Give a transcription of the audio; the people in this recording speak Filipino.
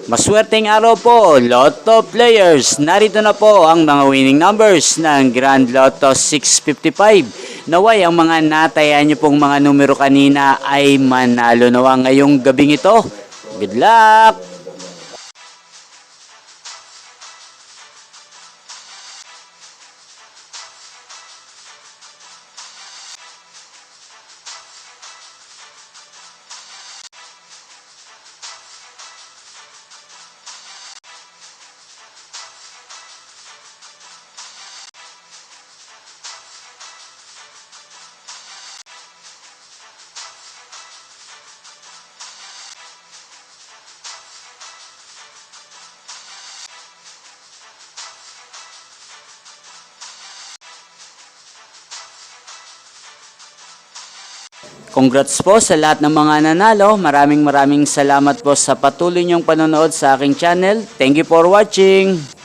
Maswerteng araw po, Lotto players. Narito na po ang mga winning numbers ng Grand Lotto 655. Naway ang mga nataya nyo pong mga numero kanina ay manalo nawa ngayong gabing ito. Good luck! Congrats po sa lahat ng mga nanalo. Maraming salamat po sa patuloy niyong panonood sa aking channel. Thank you for watching.